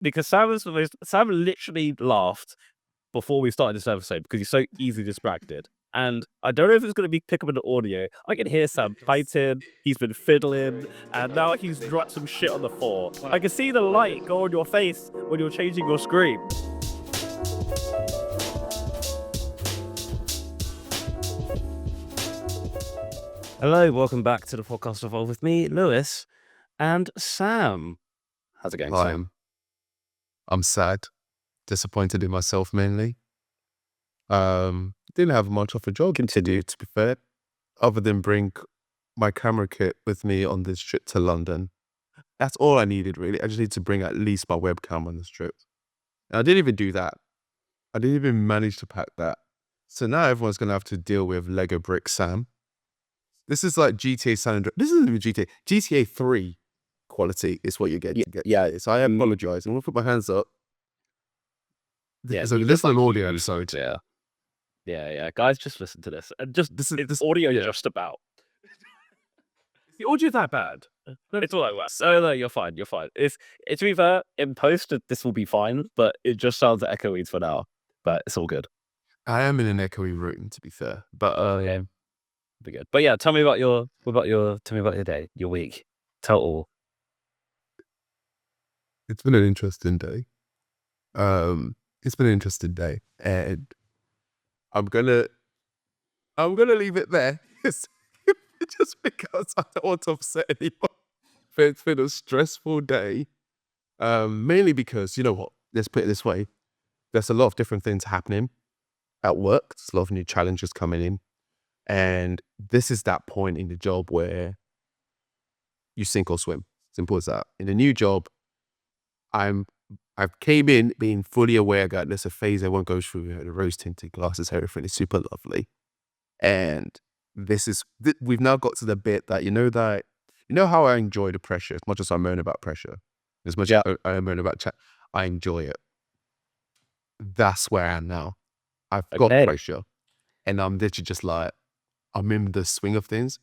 because Sam literally laughed before we started this episode because he's so easily distracted. And I don't know if it's going to be pick up in the audio. I can hear Sam fighting. He's been fiddling, and now he's dropped some shit on the floor. I can see the light go on your face when you're changing your screen. Hello, welcome back to the podcast Evolve with me, Lewis, and Sam. How's it going, Sam? I'm sad, disappointed in myself mainly. Didn't have much of a job to do, to be fair, other than bring my camera kit with me on this trip to London. That's all I needed, really. I just need to bring at least my webcam on this trip. And I didn't even do that. I didn't even manage to pack that. So now everyone's going to have to deal with Lego Brick Sam. This is like GTA San Andreas. This isn't even GTA. GTA 3 quality is what you get. Yeah, so I apologize. I'm going to put my hands up. Yeah, so this is an audio episode. Yeah. Guys, just listen to this. And just this audio just about. Is the audio that bad? It's all like that. Oh no, you're fine. It's to be fair, in post this will be fine, but it just sounds echoey for now. But it's all good. I am in an echoey room, to be fair. But yeah, be good. But yeah, tell me about your day, your week. Tell all. It's been an interesting day. And I'm gonna leave it there. Just because I don't want to upset anyone. It's been a stressful day. Mainly because, you know what, let's put it this way. There's a lot of different things happening at work. There's a lot of new challenges coming in. And this is that point in the job where you sink or swim. Simple as that. In a new job, I've came in being fully aware that there's a phase I won't go through. The rose tinted glasses, everything is super lovely. And we've now got to the bit that, you know how I enjoy the pressure as much as I moan about pressure, as much as I moan about chat, I enjoy it. That's where I am now. I've got pressure and I'm literally just like, I'm in the swing of things,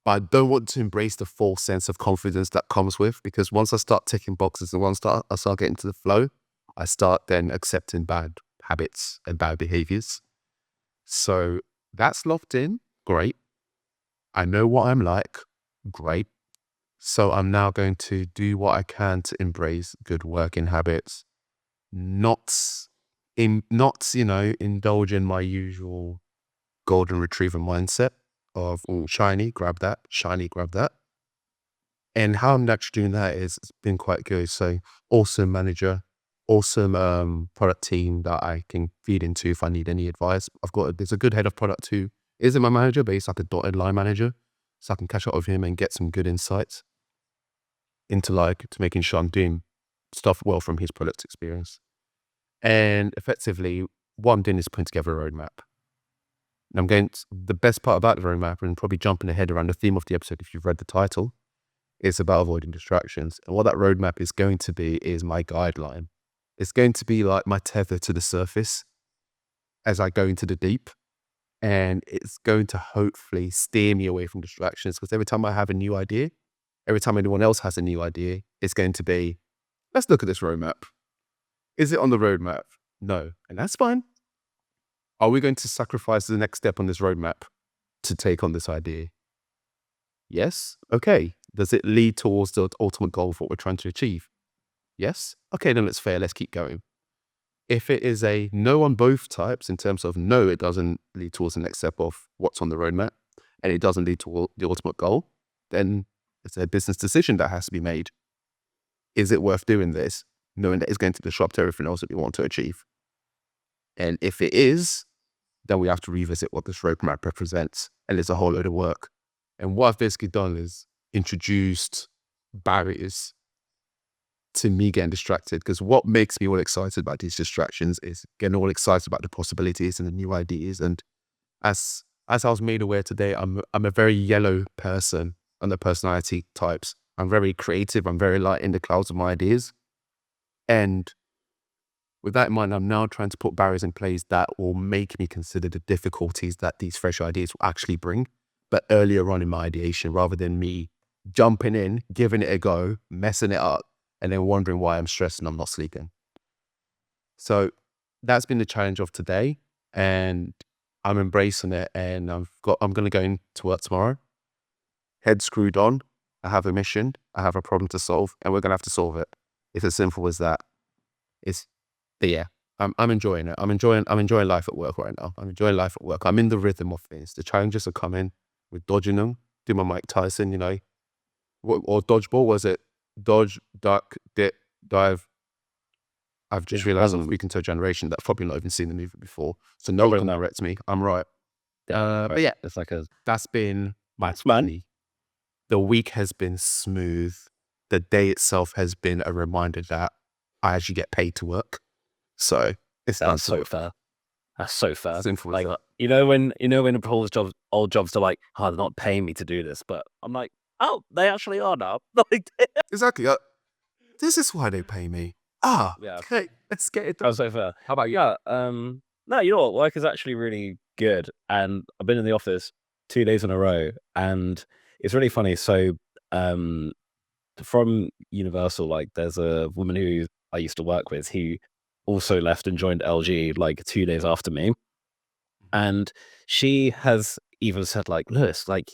but I don't want to embrace the false sense of confidence that comes with, because once I start ticking boxes and once I start getting to the flow, I start then accepting bad habits and bad behaviors. So that's locked in. Great. I know what I'm like. Great. So I'm now going to do what I can to embrace good working habits, not indulge in my usual golden retriever mindset of shiny, grab that. And how I'm actually doing that is it's been quite good. So awesome manager, awesome product team that I can feed into if I need any advice. There's a good head of product who isn't my manager, but he's like a dotted line manager. So I can catch up with him and get some good insights into to making sure I'm doing stuff well from his product experience. And effectively, what I'm doing is putting together a roadmap. And the best part about the roadmap, and probably jumping ahead around the theme of the episode if you've read the title, is about avoiding distractions. And what that roadmap is going to be is my guideline. It's going to be like my tether to the surface as I go into the deep. And it's going to hopefully steer me away from distractions, because every time I have a new idea, every time anyone else has a new idea, it's going to be, let's look at this roadmap. Is it on the roadmap? No. And that's fine. Are we going to sacrifice the next step on this roadmap to take on this idea? Yes. Okay. Does it lead towards the ultimate goal of what we're trying to achieve? Yes. Okay, then it's fair. Let's keep going. If it is a no on both types, in terms of no, it doesn't lead towards the next step of what's on the roadmap, and it doesn't lead to the ultimate goal, then it's a business decision that has to be made. Is it worth doing this, knowing that it's going to disrupt everything else that we want to achieve? And if it is, then we have to revisit what this roadmap represents, and it's a whole load of work. And what I've basically done is introduced barriers to me getting distracted, because what makes me all excited about these distractions is getting all excited about the possibilities and the new ideas. And as I was made aware today, I'm a very yellow person on the personality types. I'm very creative. I'm very light in the clouds of my ideas. And with that in mind, I'm now trying to put barriers in place that will make me consider the difficulties that these fresh ideas will actually bring, but earlier on in my ideation, rather than me jumping in, giving it a go, messing it up, and then wondering why I'm stressed and I'm not sleeping. So that's been the challenge of today, and I'm embracing it. And I'm going to go into work tomorrow, head screwed on. I have a mission. I have a problem to solve, and we're going to have to solve it. It's as simple as that. But yeah, I'm enjoying it. I'm enjoying life at work right now. I'm enjoying life at work. I'm in the rhythm of things. The challenges are coming. We're dodging them. Do my Mike Tyson, or dodgeball. Was it dodge, duck, dip, dive? I've just realized I'm speaking to a generation that's probably not even seen the movie before, so no one can correct me. I'm right. But yeah, It's like that's been my man. funny. The week has been smooth. The day itself has been a reminder that I actually get paid to work. So it's That's so fair. That's so fair. simple as Like, that. when old jobs are like, oh, they're not paying me to do this, but I'm like, oh, they actually are now. Like, Exactly. This is why they pay me. yeah, Okay, let's get it done. that's so fair. How about you? Yeah, no, you know what? Work is actually really good, and I've been in the office 2 days in a row, and it's really funny. So, um, from Universal, like, there's a woman who I used to work with who also left and joined LG like 2 days after me. And she has even said, like, Lewis, like,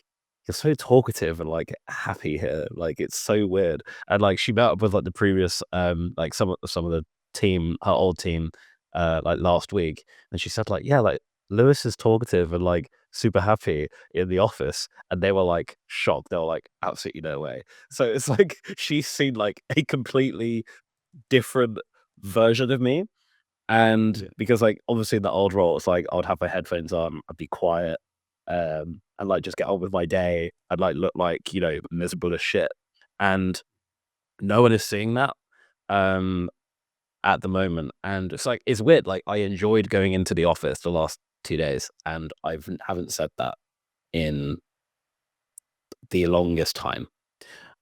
you're so talkative and like happy here. Like, it's so weird. And like, she met up with like the previous, like some of the team, her old team, like last week. And she said, like, yeah, like Lewis is talkative and like super happy in the office. And they were like shocked. They were like, absolutely no way. So it's like, she's seen like a completely different version of me. And because like obviously in the old role, it's like I would have my headphones on, I'd be quiet, and like just get on with my day. I'd like look like, miserable as shit. And no one is seeing that um at the moment. And it's like it's weird. Like I enjoyed going into the office the last 2 days, and haven't said that in the longest time.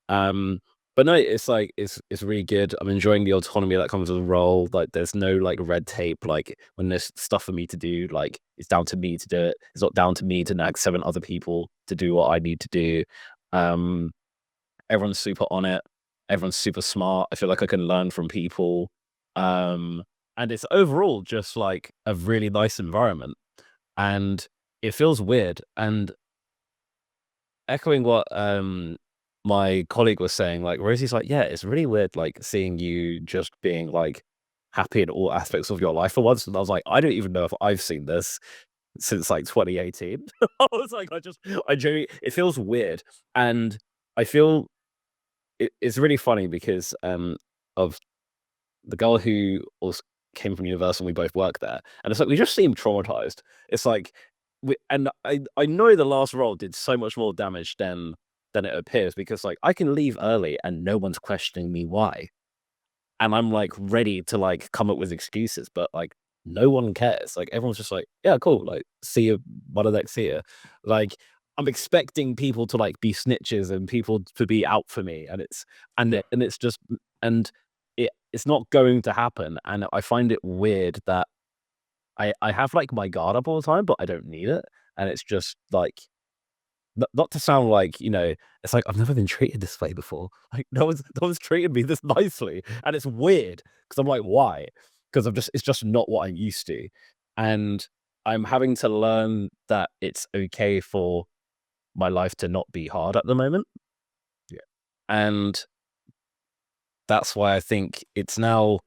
Um, but no, it's like it's really good. I'm enjoying the autonomy that comes with the role. Like there's no like red tape. Like when there's stuff for me to do, like it's down to me to do it. It's not down to me to nag 7 other people to do what I need to do. Um, Everyone's super on it. Everyone's super smart. I feel like I can learn from people. Um, and it's overall just like a really nice environment. And it feels weird. And echoing what my colleague was saying, like Rosie's like, yeah, it's really weird, like seeing you just being like happy in all aspects of your life for once. And I was like, I don't even know if I've seen this since like 2018. I was like, I genuinely, it feels weird, and I feel it's really funny because of the girl who also came from Universal, and we both work there, and it's like we just seem traumatized. It's like, and I know the last role did so much more damage than it appears, because like I can leave early and no one's questioning me why, and I'm like ready to like come up with excuses, but like no one cares. Like everyone's just like, yeah, cool. Like see you, what the next year. Like I'm expecting people to like be snitches and people to be out for me, and it's just and it's not going to happen. And I find it weird that I have like my guard up all the time, but I don't need it. And it's just like not to sound like, it's like I've never been treated this way before. Like no one's treated me this nicely, and it's weird because I'm like, why? Because it's just not what I'm used to, and I'm having to learn that it's okay for my life to not be hard at the moment. Yeah. And that's why I think it's now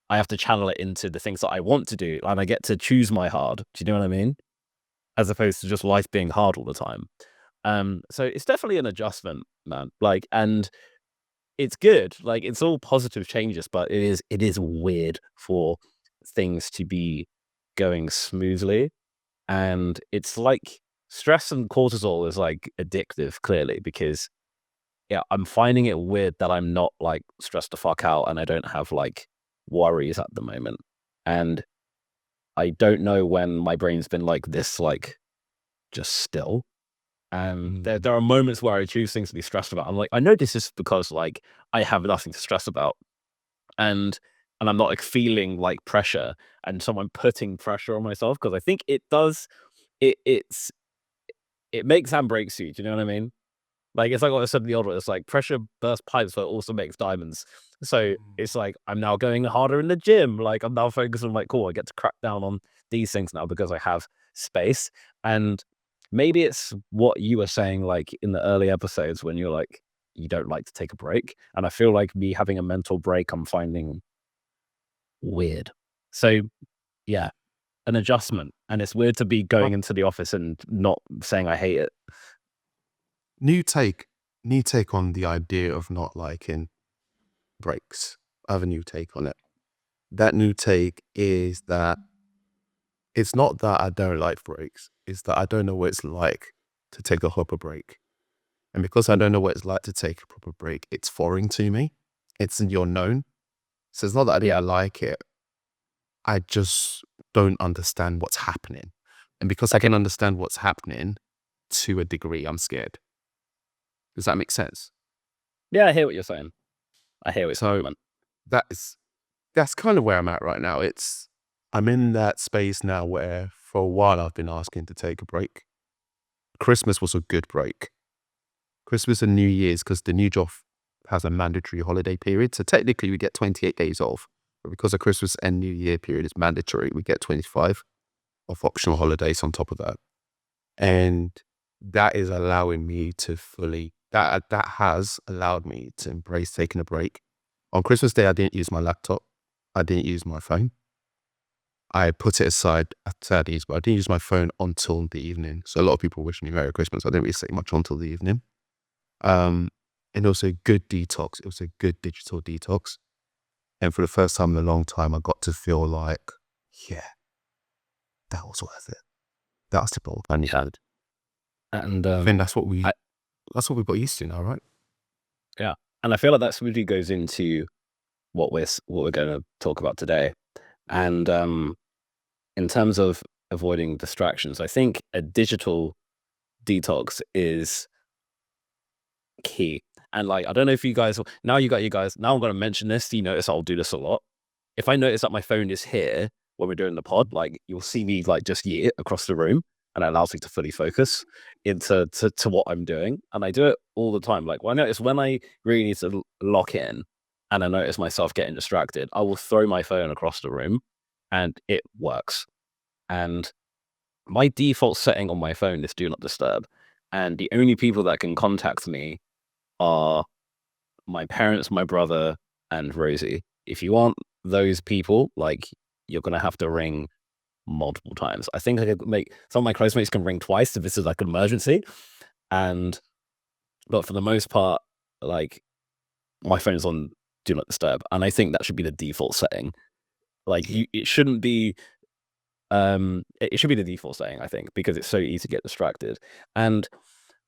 I have to channel it into the things that I want to do, and I get to choose my hard. Do you know what I mean? As opposed to just life being hard all the time. So it's definitely an adjustment, man. Like, and it's good. Like, it's all positive changes, but it is weird for things to be going smoothly. And it's like stress and cortisol is like addictive, clearly, because yeah, I'm finding it weird that I'm not like stressed the fuck out and I don't have like worries at the moment. And I don't know when my brain's been like this, like just still. There are moments where I choose things to be stressed about. I'm like, I know this is because like I have nothing to stress about, and I'm not like feeling like pressure and someone putting pressure on myself, because I think it does it makes and breaks you. Do you know what I mean? Like, it's like what I said in the old one. It's like pressure bursts pipes, but also makes diamonds. So it's like I'm now going harder in the gym. Like I'm now focused on like, cool, I get to crack down on these things now because I have space. And maybe it's what you were saying, like in the early episodes when you're like, you don't like to take a break. And I feel like me having a mental break, I'm finding weird. So yeah, an adjustment. And it's weird to be Well, going into the office and not saying I hate it. new take, new take on the idea of not liking breaks. I have a new take on it. That new take is that it's not that I don't like breaks, it's that I don't know what it's like to take a proper break. And because I don't know what it's like to take a proper break, it's foreign to me. It's in your known. So it's not that I Yeah. didn't like it. I just don't understand what's happening. And because I can understand what's happening to a degree, I'm scared. Does that make sense? Yeah, I hear what you're saying. I hear what So you're saying. that's kind of where I'm at right now. I'm in that space now where for a while I've been asking to take a break. Christmas was a good break. Christmas and New Year's, because the new job has a mandatory holiday period. So technically we get 28 days off. But because the Christmas and New Year period is mandatory, we get 25 of optional holidays on top of that. And that is allowing me to that has allowed me to embrace taking a break. On Christmas Day, I didn't use my laptop. I didn't use my phone. I put it aside at Saturdays, but I didn't use my phone until the evening. So a lot of people wish me Merry Christmas. I didn't really say much until the evening. And it was a good detox. It was a good digital detox. And for the first time in a long time, I got to feel like, yeah, that was worth it. That's the goal I needed. And I think that's what I, we've got used to now, right? yeah, and I feel like that really goes into what we're going to talk about today. And in terms of avoiding distractions, I think a digital detox is key. And like, I don't know if you guys now you got you guys. Now I'm going to mention this. You notice I'll do this a lot. If I notice that my phone is here when we're doing the pod, like you'll see me like just yeet it across the room, and it allows me to fully focus into to what I'm doing. And I do it all the time. Like when I notice when I really need to lock in, and I notice myself getting distracted, I will throw my phone across the room, and it works. And my default setting on my phone is do not disturb, and the only people that can contact me are my parents, my brother, and Rosie. If you aren't those people, like you're gonna have to ring multiple times. I think I could make some of my close mates can ring twice if this is like an emergency. And but for the most part, like my phone's on do not disturb. And I think that should be the default setting. Like it shouldn't be it should be the default setting, I think, because it's so easy to get distracted. And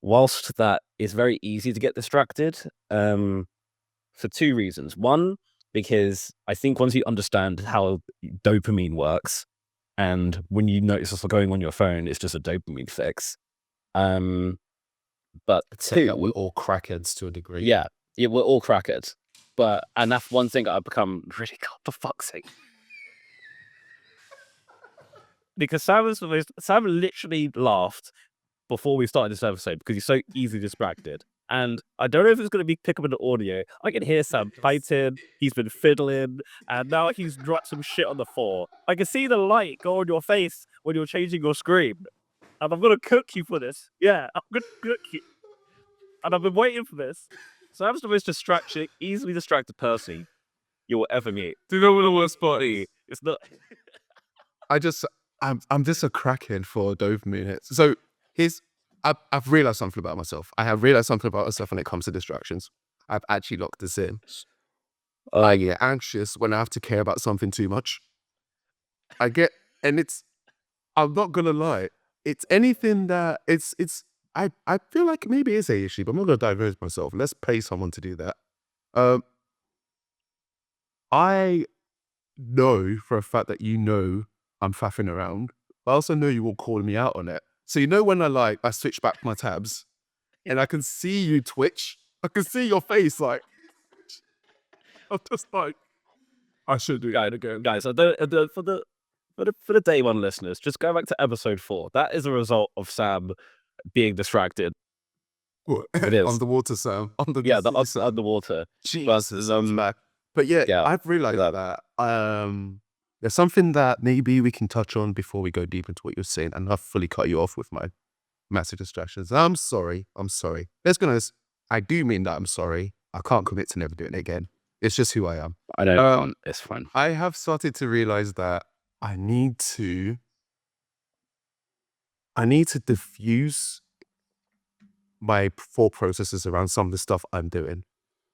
whilst that is very easy to get distracted, for two reasons. One, because I think once you understand how dopamine works, and when you notice what's going on your phone, it's just a dopamine fix. But Except that we're two, all crackheads to a degree. yeah, we're all crackers. And that's one thing I've become really, God, for fuck's sake. Because Sam literally laughed before we started this episode because he's so easily distracted. And I don't know if it's going to be pick up in the audio. I can hear Sam fighting. He's been fiddling, and now he's dropped some shit on the floor. I can see the light go on your face when you're changing your screen. And I'm going to cook you for this. Yeah, I'm going to cook you. And I've been waiting for this. Sam's the most easily distracted person you will ever meet. Do you know what the worst part is? It's not. I'm just a crackhead for dopamine. So I've realized something about myself. I have realized something about myself when it comes to distractions. I've actually locked this in. I get anxious when I have to care about something too much. I'm not gonna lie. It's anything that I feel like maybe it's a issue, but I'm not gonna diverge myself. Let's pay someone to do that. Um, I know for a fact that I'm faffing around. But I also know you will call me out on it. So you know when I switch back my tabs and I can see you twitch. I can see your face like I'm just like I should do that again. Guys, for the day one listeners, just go back to episode 4. That is a result of Sam being distracted. What? It is. Underwater sound. Under the Yeah, the sea sound. underwater. Jesus, but yeah, Yeah. I've realized that there's something that maybe we can touch on before we go deep into what you're saying, and I've fully cut you off with my massive distractions. I'm sorry. Let's be honest. I do mean that I'm sorry. I can't commit to never doing it again. It's just who I am. I know. It's fine. I have started to realize that I need to diffuse my thought processes around some of the stuff I'm doing.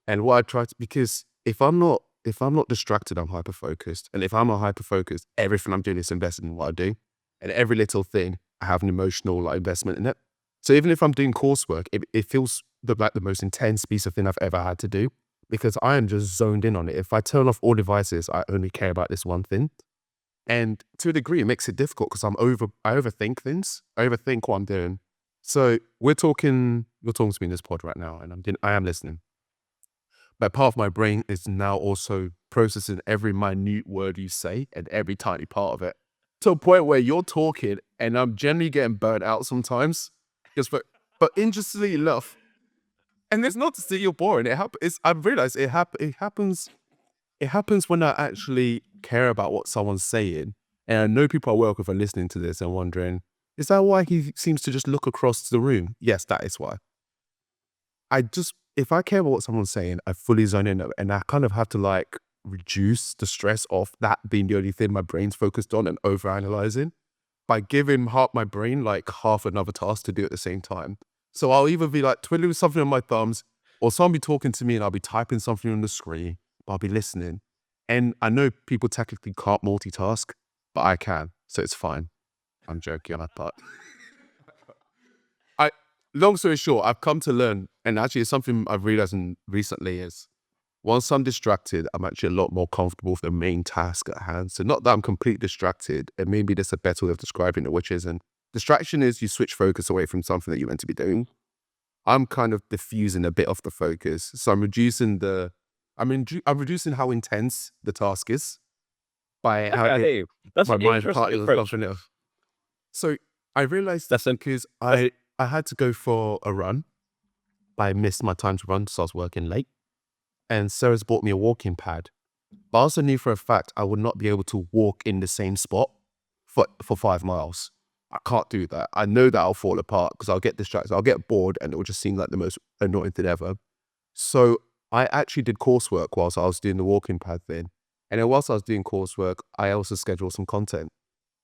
And what I try to, because if I'm not distracted, I'm hyper focused. And if I'm not hyper focused, everything I'm doing is invested in what I do. And every little thing, I have an emotional investment in it. So even if I'm doing coursework, it feels like the most intense piece of thing I've ever had to do, because I am just zoned in on it. If I turn off all devices, I only care about this one thing. And to a degree, it makes it difficult because I overthink things. I overthink what I'm doing. So you're talking to me in this pod right now, and I am listening. But part of my brain is now also processing every minute word you say and every tiny part of it, to a point where you're talking and I'm generally getting burnt out sometimes. But interestingly enough, and it's not to say you're boring. I've realized it happens. It happens when I actually care about what someone's saying. And I know people I work with are listening to this and wondering, is that why he seems to just look across the room? Yes, that is why. If I care about what someone's saying, I fully zone in, and I kind of have to like reduce the stress of that being the only thing my brain's focused on and overanalyzing by giving my brain like half another task to do at the same time. So I'll either be like twiddling something on my thumbs, or someone be talking to me and I'll be typing something on the screen, but I'll be listening. And I know people technically can't multitask, but I can, so it's fine. I'm joking on that part. Long story short, I've come to learn, and actually it's something I've realized recently, is once I'm distracted, I'm actually a lot more comfortable with the main task at hand. So not that I'm completely distracted, and maybe there's a better way of describing it, which isn't. Distraction is you switch focus away from something that you're meant to be doing. I'm kind of diffusing a bit of the focus. So I'm reducing how intense the task is by how That's my an mind interesting partly approach. something else. So I realized that's because I had to go for a run, but I missed my time to run, so I was working late. And Sarah's bought me a walking pad. But I also knew for a fact I would not be able to walk in the same spot for 5 miles. I can't do that. I know that I'll fall apart because I'll get distracted. I'll get bored and it will just seem like the most annoying thing ever. So I actually did coursework whilst I was doing the walking pad thing. And then whilst I was doing coursework, I also scheduled some content.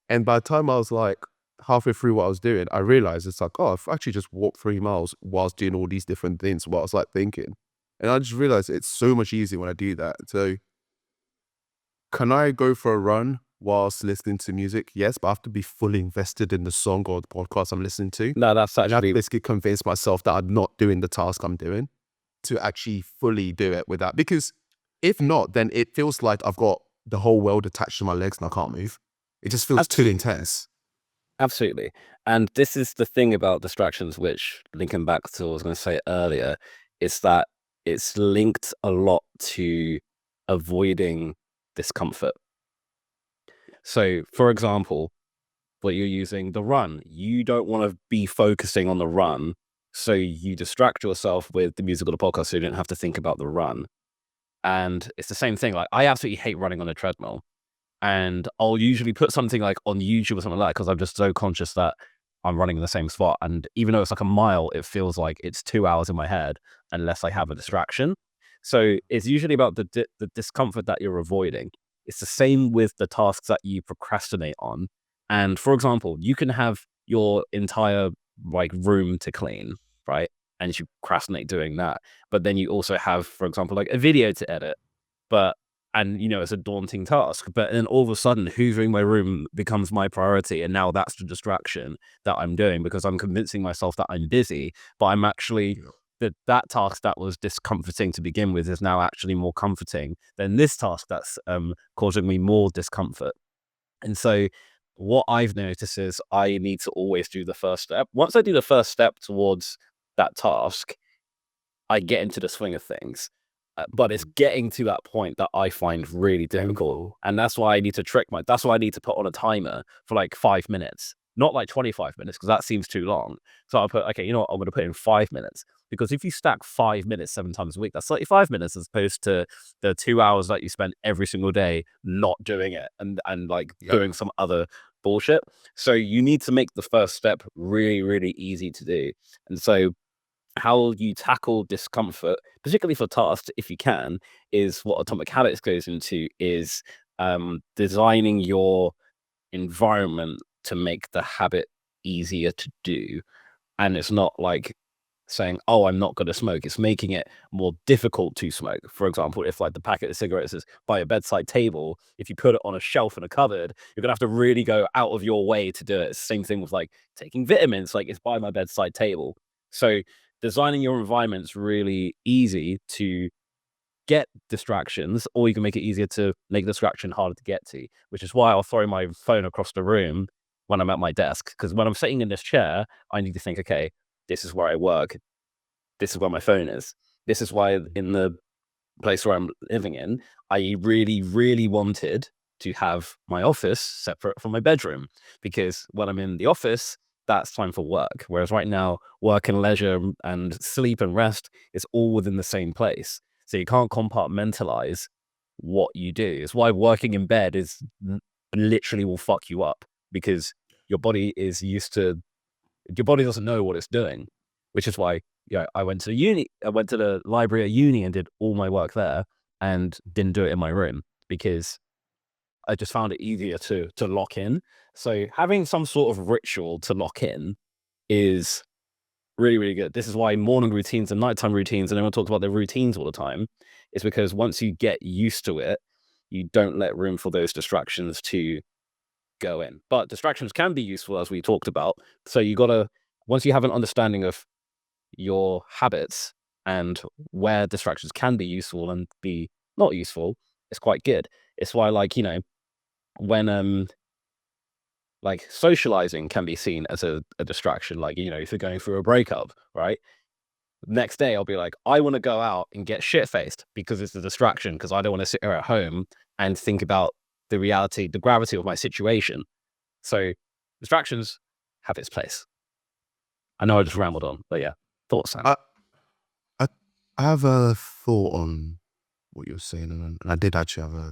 And by the time I was like halfway through what I was doing, I realized it's like, oh, I've actually just walked 3 miles whilst doing all these different things, what I was like thinking. And I just realized it's so much easier when I do that. So can I go for a run whilst listening to music? Yes, but I have to be fully invested in the song or the podcast I'm listening to. No, that's And I have to actually basically convince myself that I'm not doing the task I'm doing to actually fully do it with that. Because if not, then it feels like I've got the whole world attached to my legs and I can't move. It just feels too intense. Absolutely. And this is the thing about distractions, which linking back to what I was going to say earlier, is that it's linked a lot to avoiding discomfort. So, for example, what you're using, the run, you don't want to be focusing on the run. So you distract yourself with the music or the podcast so you don't have to think about the run. And it's the same thing. Like, I absolutely hate running on a treadmill. And I'll usually put something like on YouTube or something like that because I'm just so conscious that I'm running in the same spot. And even though it's like a mile, it feels like it's 2 hours in my head unless I have a distraction. So it's usually about the discomfort that you're avoiding. It's the same with the tasks that you procrastinate on. And for example, you can have your entire like room to clean, right? And you procrastinate doing that. But then you also have, for example, like a video to edit. And it's a daunting task, but then all of a sudden hoovering my room becomes my priority. And now that's the distraction that I'm doing because I'm convincing myself that I'm busy, but I'm actually that task that was discomforting to begin with is now actually more comforting than this task that's causing me more discomfort. And so what I've noticed is I need to always do the first step. Once I do the first step towards that task, I get into the swing of things. But it's getting to that point that I find really difficult. And that's why I need to that's why I need to put on a timer for like 5 minutes, not like 25 minutes, because that seems too long. So I'll put, okay, you know what, I'm going to put in 5 minutes. Because if you stack 5 minutes 7 times a week, that's 35 minutes as opposed to the 2 hours that you spend every single day not doing it and like Yep. doing some other bullshit. So you need to make the first step really, really easy to do. And so how you tackle discomfort, particularly for tasks, if you can, is what Atomic Habits goes into is designing your environment to make the habit easier to do. And it's not like saying, oh, I'm not going to smoke. It's making it more difficult to smoke. For example, if like the packet of cigarettes is by a bedside table, if you put it on a shelf in a cupboard, you're going to have to really go out of your way to do it. Same thing with like taking vitamins, like it's by my bedside table. So designing your environment's really easy to get distractions, or you can make it easier to make distraction harder to get to, which is why I'll throw my phone across the room when I'm at my desk. Because when I'm sitting in this chair, I need to think, okay, this is where I work. This is where my phone is. This is why in the place where I'm living in, I really, really wanted to have my office separate from my bedroom, because when I'm in the office, that's time for work. Whereas right now, work and leisure and sleep and rest is all within the same place. So you can't compartmentalize what you do. It's why working in bed is literally will fuck you up, because your body is used to, your body doesn't know what it's doing, which is why I went to the library at uni and did all my work there and didn't do it in my room because I just found it easier to lock in. So having some sort of ritual to lock in is really, really good. This is why morning routines and nighttime routines, and everyone talks about their routines all the time, is because once you get used to it, you don't let room for those distractions to go in. But distractions can be useful, as we talked about. So you gotta, once you have an understanding of your habits and where distractions can be useful and be not useful, it's quite good. It's why, like, when like socializing can be seen as a distraction. Like, if you're going through a breakup, right? Next day I'll be like, I want to go out and get shit faced because it's a distraction, because I don't want to sit here at home and think about the reality, the gravity of my situation. So distractions have its place. I know I just rambled on, but yeah, thoughts, Sam. I, I, I have a thought on what you're saying, and I did actually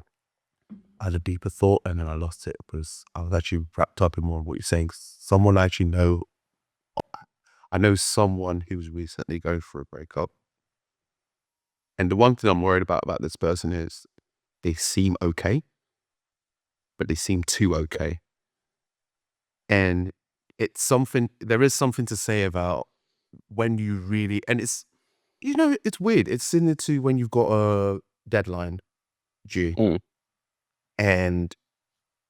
I had a deeper thought, and then I lost it because I was actually wrapped up in more of what you're saying. Someone I actually know, I know someone who's recently going through a breakup, and the one thing I'm worried about this person is they seem okay, but they seem too okay, and it's something. There is something to say about when you really, and it's it's weird. It's similar to when you've got a deadline due, Mm. and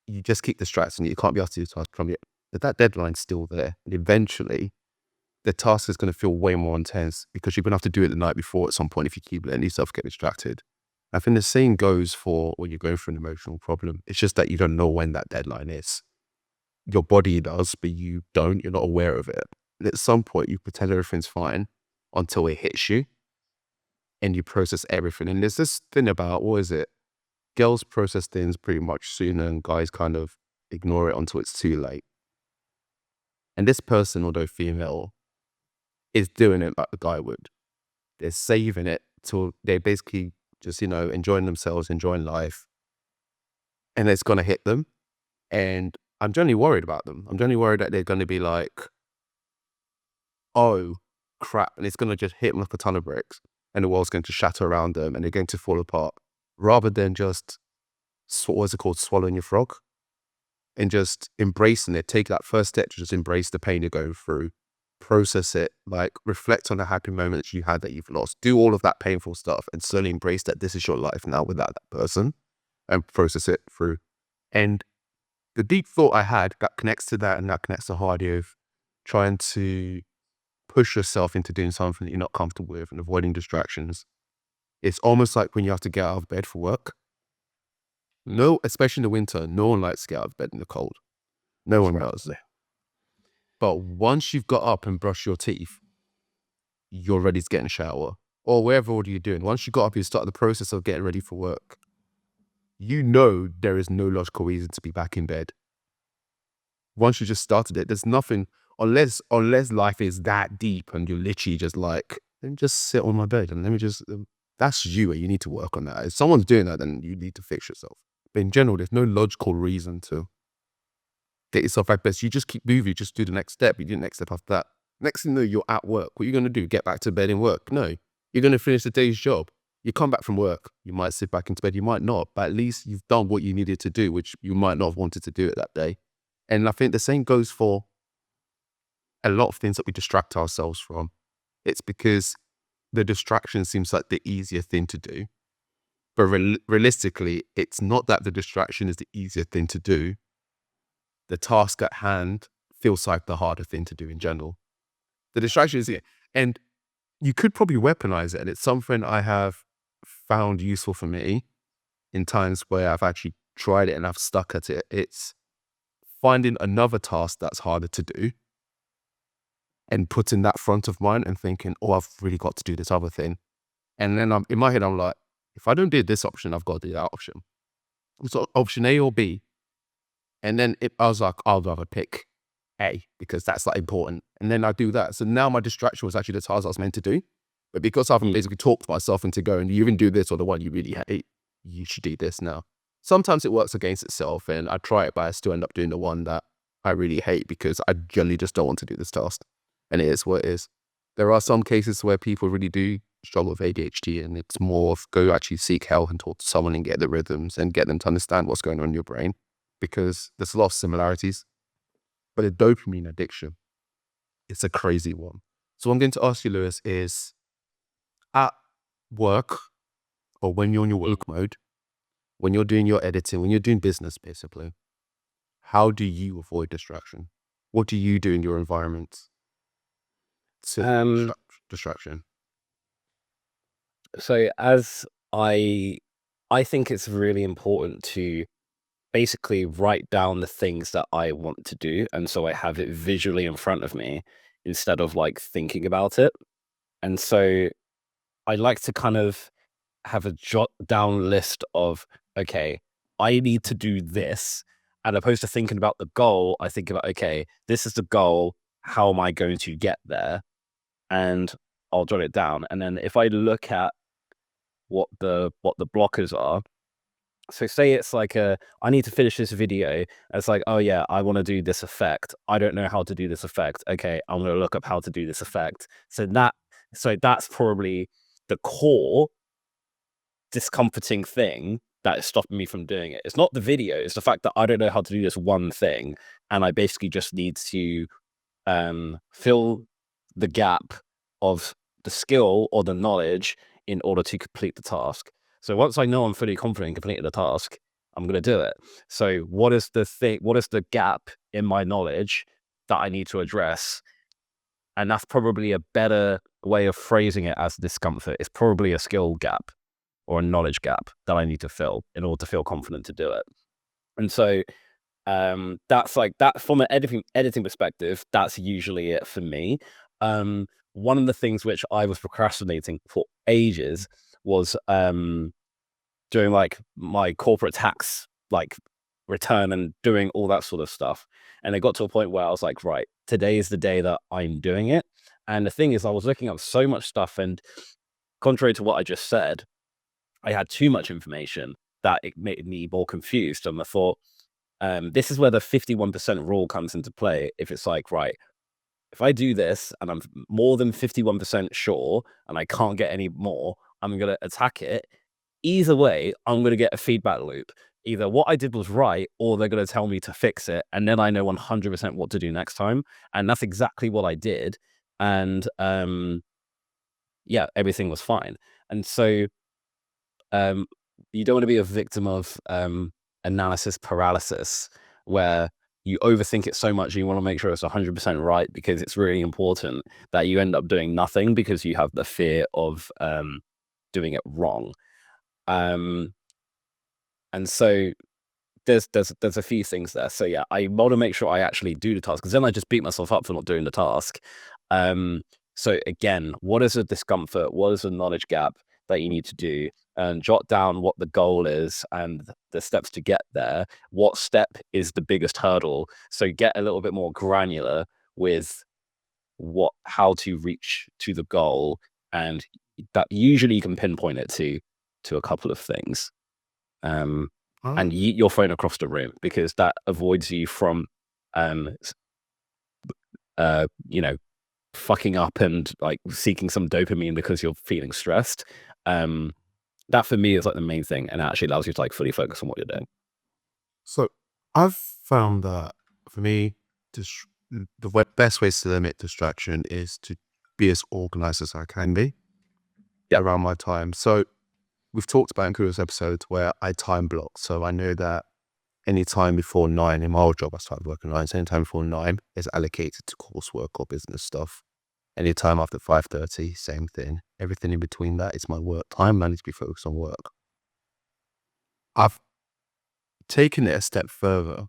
you just keep distracted and you can't be asked to do the task from it. But that deadline's still there. And eventually the task is going to feel way more intense because you're going to have to do it the night before at some point if you keep letting yourself get distracted. I think the same goes for when you're going through an emotional problem. It's just that you don't know when that deadline is. Your body does, but you don't. You're not aware of it. And at some point you pretend everything's fine until it hits you and you process everything. And there's this thing about, what is it? Girls process things pretty much sooner and guys kind of ignore it until it's too late. And this person, although female, is doing it like the guy would. They're saving it till they're basically just, enjoying themselves, enjoying life. And it's going to hit them. And I'm generally worried about them. I'm generally worried that they're going to be like, oh, crap. And it's going to just hit them like a ton of bricks. And the world's going to shatter around them and they're going to fall apart. Rather than just, what is it called, swallowing your frog? And just embracing it. Take that first step to just embrace the pain you're going through. Process it, like reflect on the happy moments you had that you've lost. Do all of that painful stuff and slowly embrace that this is your life now without that person and process it through. And the deep thought I had that connects to that, and that connects to the whole idea of trying to push yourself into doing something that you're not comfortable with and avoiding distractions. It's almost like when you have to get out of bed for work. No, especially in the winter, no one likes to get out of bed in the cold. No one does. But once you've got up and brushed your teeth, you're ready to get in a shower or wherever order you're doing. Once you got up, you start the process of getting ready for work. There is no logical reason to be back in bed. Once you just started it, there's nothing, unless life is that deep and you're literally just like, let me just sit on my bed and let me just, that's you, and you need to work on that. If someone's doing that, then you need to fix yourself. But in general, there's no logical reason to get yourself back best. You just keep moving, you just do the next step, you do the next step after that. Next thing you know, you're at work. What are you going to do? Get back to bed and work? No, you're going to finish the day's job. You come back from work, you might sit back into bed, you might not, but at least you've done what you needed to do, which you might not have wanted to do it that day. And I think the same goes for a lot of things that we distract ourselves from. It's because the distraction seems like the easier thing to do. But realistically, it's not that the distraction is the easier thing to do. The task at hand feels like the harder thing to do in general. The distraction is, and you could probably weaponize it. And it's something I have found useful for me in times where I've actually tried it and I've stuck at it. It's finding another task that's harder to do and putting that front of mind and thinking, oh, I've really got to do this other thing. And then in my head, I'm like, if I don't do this option, I've got to do that option. So option A or B. And then I was like, I'll rather pick A because that's like important. And then I do that. So now my distraction was actually the task I was meant to do. But because I've basically talked myself into going, you even do this or the one you really hate, you should do this now. Sometimes it works against itself and I try it, but I still end up doing the one that I really hate because I generally just don't want to do this task. And it is what it is. There are some cases where people really do struggle with ADHD and it's more of go actually seek help and talk to someone and get the rhythms and get them to understand what's going on in your brain, because there's a lot of similarities. But a dopamine addiction, it's a crazy one. So what I'm going to ask you, Lewis, is at work or when you're in your work mode, when you're doing your editing, when you're doing business, basically, how do you avoid distraction? What do you do in your environment to distraction? So as I think it's really important to basically write down the things that I want to do, and so I have it visually in front of me instead of like thinking about it. And so I like to kind of have a jot down list of, okay, I need to do this. And opposed to thinking about the goal, I think about, okay, this is the goal. How am I going to get there? And I'll jot it down. And then if I look at what the blockers are, so say it's like I need to finish this video. It's like, oh yeah, I want to do this effect. I don't know how to do this effect. Okay, I'm going to look up how to do this effect. So that's probably the core discomforting thing that is stopping me from doing it. It's not the video, it's the fact that I don't know how to do this one thing. And I basically just need to fill the gap of the skill or the knowledge in order to complete the task. So once I know I'm fully confident in completing the task, I'm going to do it. So what is the gap in my knowledge that I need to address? And that's probably a better way of phrasing it as discomfort. It's probably a skill gap or a knowledge gap that I need to fill in order to feel confident to do it. And so that's like that from an editing perspective, that's usually it for me. One of the things which I was procrastinating for ages was doing like my corporate tax like return and doing all that sort of stuff. And it got to a point where I was like, right, today is the day that I'm doing it. And the thing is, I was looking up so much stuff, and contrary to what I just said, I had too much information that it made me more confused. And I thought, this is where the 51% rule comes into play. If it's like, right, if I do this and I'm more than 51% sure and I can't get any more, I'm going to attack it. Either way, I'm going to get a feedback loop. Either what I did was right, or they're going to tell me to fix it. And then I know 100% what to do next time. And that's exactly what I did. And yeah, everything was fine. And so you don't want to be a victim of analysis paralysis, where you overthink it so much and you want to make sure it's 100% right, because it's really important that you end up doing nothing because you have the fear of doing it wrong. And so there's a few things there. So yeah, I want to make sure I actually do the task, because then I just beat myself up for not doing the task. So again, what is a discomfort? What is a knowledge gap that you need to do? And jot down what the goal is and the steps to get there. What step is the biggest hurdle? So get a little bit more granular with how to reach to the goal, and that usually you can pinpoint it to a couple of things. And yeet your phone across the room, because that avoids you from, you know, fucking up and like seeking some dopamine because you're feeling stressed. That for me is like the main thing, and it actually allows you to like fully focus on what you're doing. So I've found that for me, the best ways to limit distraction is to be as organized as I can be around my time. So we've talked about in previous episodes where I time block. So I know that any time before 9 in my old job, I started working 9. So any time before 9 is allocated to coursework or business stuff. Any time after 5:30, same thing. Everything in between that is my work time. I need to be focused on work. I've taken it a step further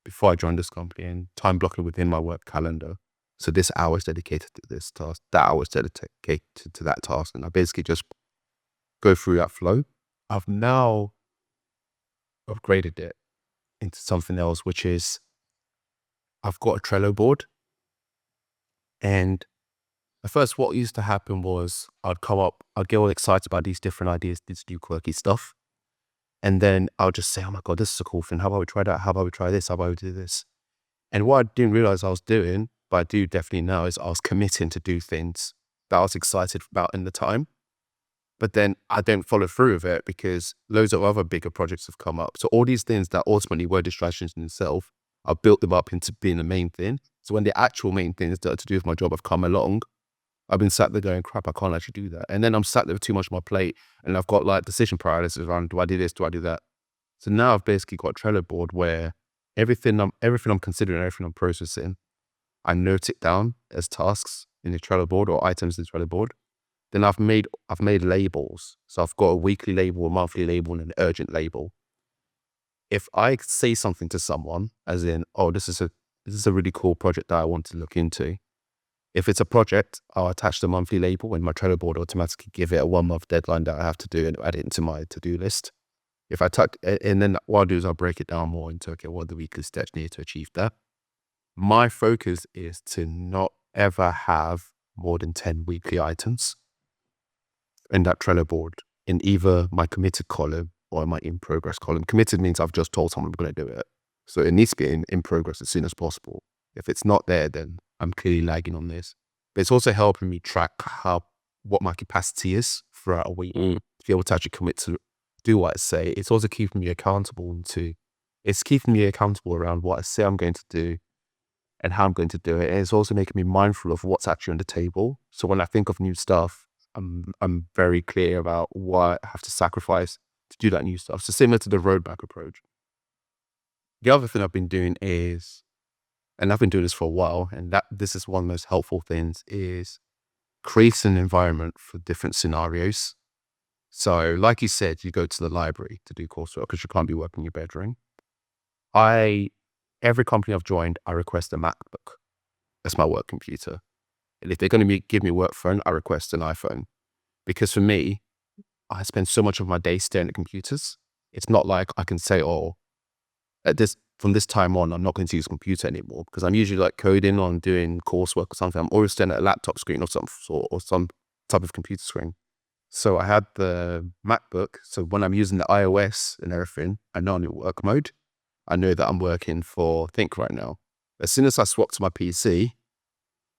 before I joined this company and time blocking within my work calendar. So this hour is dedicated to this task, that hour is dedicated to that task. And I basically just go through that flow. I've now upgraded it into something else, which is I've got a Trello board. And at first, what used to happen was I'd get all excited about these different ideas, this new quirky stuff. And then I'll just say, oh my God, this is a cool thing. How about we try that? How about we try this? How about we do this? And what I didn't realize I was doing, but I do definitely now, is I was committing to do things that I was excited about in the time. But then I don't follow through with it because loads of other bigger projects have come up. So all these things that ultimately were distractions in themselves, I've built them up into being the main thing. So when the actual main things that are to do with my job have come along, I've been sat there going, crap, I can't actually do that. And then I'm sat there with too much on my plate and I've got like decision paralysis around, do I do this? Do I do that? So now I've basically got a Trello board where everything I'm considering, everything I'm processing, I note it down as tasks in the Trello board or items in the Trello board. Then I've made labels. So I've got a weekly label, a monthly label, and an urgent label. If I say something to someone, as in, oh, this is a really cool project that I want to look into. If it's a project, I'll attach the monthly label and my Trello board automatically give it a 1-month deadline that I have to do and add it into my to-do list. And then what I'll do is I'll break it down more into, okay, what are the weekly steps needed to achieve that? My focus is to not ever have more than 10 weekly items in that Trello board in either my committed column or my in progress column. Committed means I've just told someone I'm going to do it. So it needs to be in progress as soon as possible. If it's not there, then I'm clearly lagging on this. But it's also helping me track what my capacity is throughout a week to be able to actually commit to do what I say. It's also keeping me accountable around what I say I'm going to do and how I'm going to do it. And it's also making me mindful of what's actually on the table. So when I think of new stuff, I'm very clear about what I have to sacrifice to do that new stuff. So similar to the roadmap approach. The other thing I've been doing is, and I've been doing this for a while, and this is one of the most helpful things, is create an environment for different scenarios. So like you said, you go to the library to do coursework because you can't be working in your bedroom. Every company I've joined, I request a MacBook. That's my work computer. And if they're going to give me a work phone, I request an iPhone. Because for me, I spend so much of my day staring at computers. It's not like I can say, oh, from this time on, I'm not going to use a computer anymore, because I'm usually like coding or I'm doing coursework or something. I'm always staring at a laptop screen of some sort or some type of computer screen. So I had the MacBook. So when I'm using the iOS and everything, I know I'm in work mode. I know that I'm working for Think right now. As soon as I swap to my PC,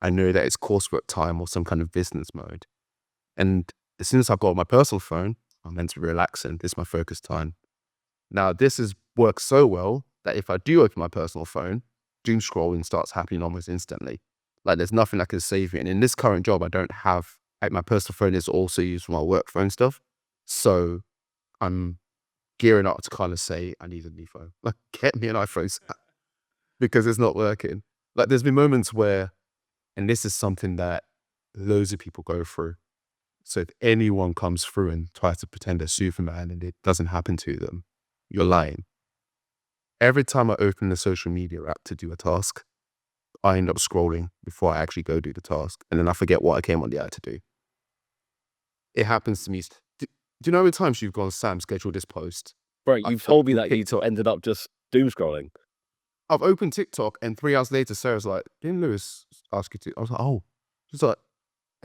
I know that it's coursework time or some kind of business mode. And as soon as I've got my personal phone, I'm meant to be relaxing. This is my focus time. Now, this has worked so well that if I do open my personal phone, doom scrolling starts happening almost instantly. Like there's nothing that can save me. And in this current job, I don't have, like, my personal phone is also used for my work phone stuff. So I'm gearing up to kind of say, I need a new phone. Like, get me an iPhone because it's not working. Like there's been moments where, and this is something that loads of people go through. So if anyone comes through and tries to pretend they're Superman and it doesn't happen to them, you're lying. Every time I open the social media app to do a task, I end up scrolling before I actually go do the task. And then I forget what I came on the app to do. It happens to me. Do you know how many times you've gone, Sam, schedule this post? Bro, you've told me that you ended up just doom scrolling. I've opened TikTok and 3 hours later, Sarah's like, didn't Lewis ask you to? I was like, oh. She's like,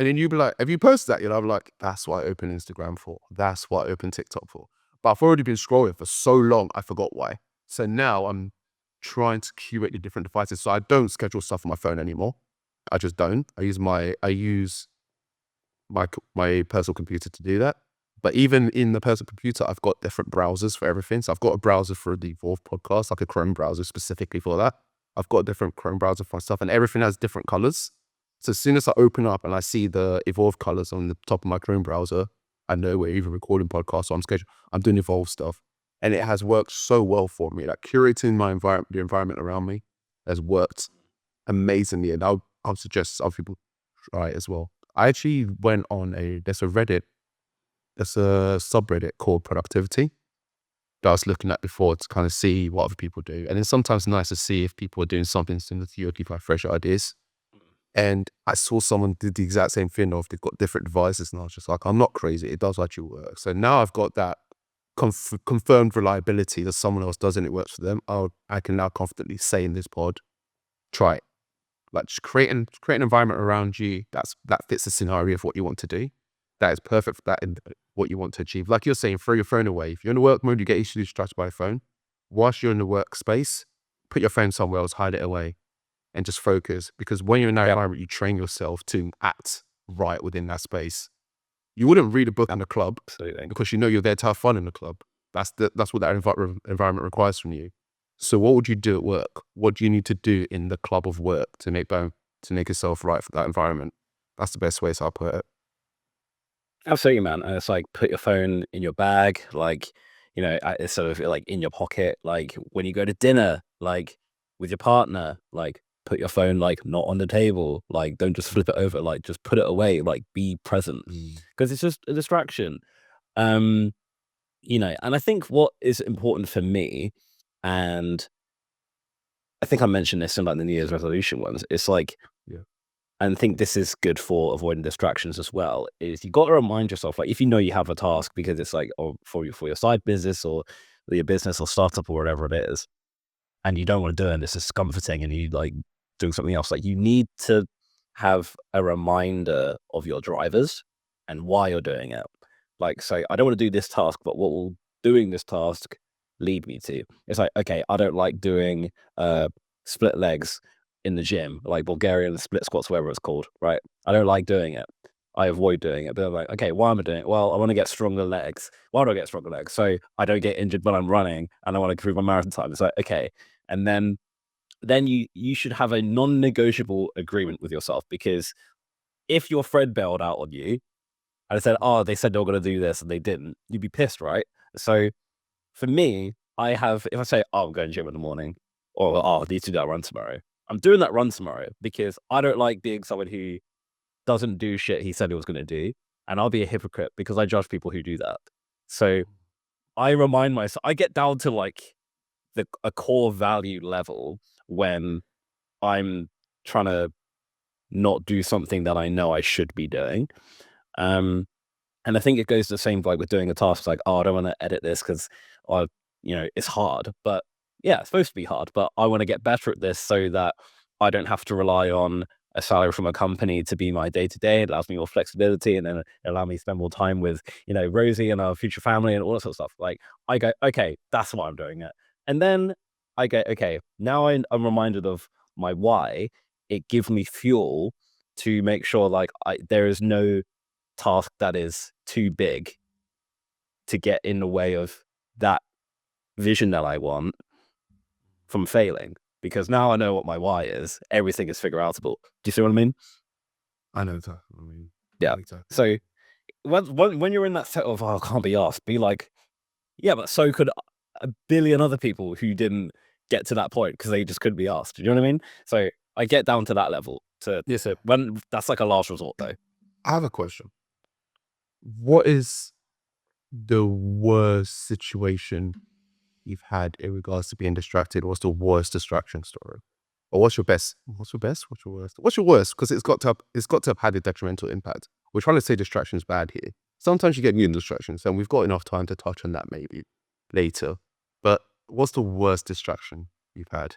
And then you'd be like, have you posted that? I'm like, that's what I opened Instagram for. That's what I opened TikTok for. But I've already been scrolling for so long, I forgot why. So now I'm trying to curate the different devices. So I don't schedule stuff on my phone anymore. I just don't. I use my personal computer to do that. But even in the personal computer, I've got different browsers for everything. So I've got a browser for the Evolve podcast, like a Chrome browser specifically for that. I've got a different Chrome browser for stuff, and everything has different colors. So as soon as I open up and I see the Evolve colors on the top of my Chrome browser, I know we're either recording podcasts or I'm doing Evolve stuff. And it has worked so well for me. Like curating my environment, the environment around me has worked amazingly. And I'll suggest other people try it as well. I actually went on there's a subreddit called Productivity that I was looking at before to kind of see what other people do. And it's sometimes nice to see if people are doing something similar to you or keep like fresh ideas. And I saw someone did the exact same thing of they've got different devices, and I was just like, I'm not crazy. It does actually work. So now I've got that confirmed reliability that someone else does and it works for them. I can now confidently say in this pod, try it. Like just create an environment around you that fits the scenario of what you want to do. That is perfect for that and what you want to achieve. Like you're saying, throw your phone away. If you're in the work mode, you get easily distracted by a phone. Whilst you're in the workspace, put your phone somewhere else, hide it away, and just focus. Because when you're in that environment, you train yourself to act right within that space. You wouldn't read a book in the club because you know you're there to have fun in the club. That's what that environment requires from you. So what would you do at work? What do you need to do in the club of work to make yourself right for that environment? That's the best way to put it. Absolutely, man. And it's like put your phone in your bag, like, it's sort of like in your pocket, like when you go to dinner, like with your partner, like put your phone like not on the table, like don't just flip it over, like just put it away, like be present because it's just a distraction. Um, and I think what is important for me, and I think I mentioned this in like the New Year's resolution ones, it's like, Yeah. and I think this is good for avoiding distractions as well, is you got to remind yourself, like, if you know you have a task because it's like, or for your side business or your business or startup or whatever it is, and you don't want to do it and it's discomforting and you like doing something else, like you need to have a reminder of your drivers and why you're doing it. Like, say, I don't want to do this task, but what will doing this task lead me to? It's like, okay, I don't like doing split legs in the gym, like Bulgarian split squats, whatever it's called, right? I don't like doing it. I avoid doing it. But I'm like, okay, why am I doing it? Well, I want to get stronger legs. Why do I get stronger legs? So I don't get injured when I'm running and I want to improve my marathon time. It's like, okay. And then you should have a non-negotiable agreement with yourself, because if your friend bailed out on you and I said, oh, they said they were going to do this and they didn't, you'd be pissed, right? So for me, if I say, oh, I'm going to gym in the morning, or oh, I need to do that run tomorrow, I'm doing that run tomorrow because I don't like being someone who doesn't do shit he said he was going to do. And I'll be a hypocrite because I judge people who do that. So I remind myself, I get down to like a core value level when I'm trying to not do something that I know I should be doing. And I think it goes the same like with doing a task. Like, oh, I don't want to edit this because it's hard. But yeah, it's supposed to be hard. But I want to get better at this so that I don't have to rely on a salary from a company to be my day to day. It allows me more flexibility, and then it allows me to spend more time with Rosie and our future family and all that sort of stuff. Like I go, okay, that's why I'm doing it. And then I go, okay, now I'm reminded of my why. It gives me fuel to make sure like there is no task that is too big to get in the way of that vision that I want from failing. Because now I know what my why is. Everything is figure outable. Do you see what I mean? I know that. I mean, Yeah. exactly. So when you're in that set of, oh, I can't be asked, be like, yeah, but so could a billion other people who didn't get to that point because they just couldn't be asked. Do you know what I mean? So I get down to that level when that's like a last resort though. I have a question. What is the worst situation you've had in regards to being distracted? What's the worst distraction story? Or what's your best? What's your best? What's your worst? What's your worst? Because it's got to have had a detrimental impact. We're trying to say distraction is bad here. Sometimes you get new distractions, and we've got enough time to touch on that maybe later. But what's the worst distraction you've had?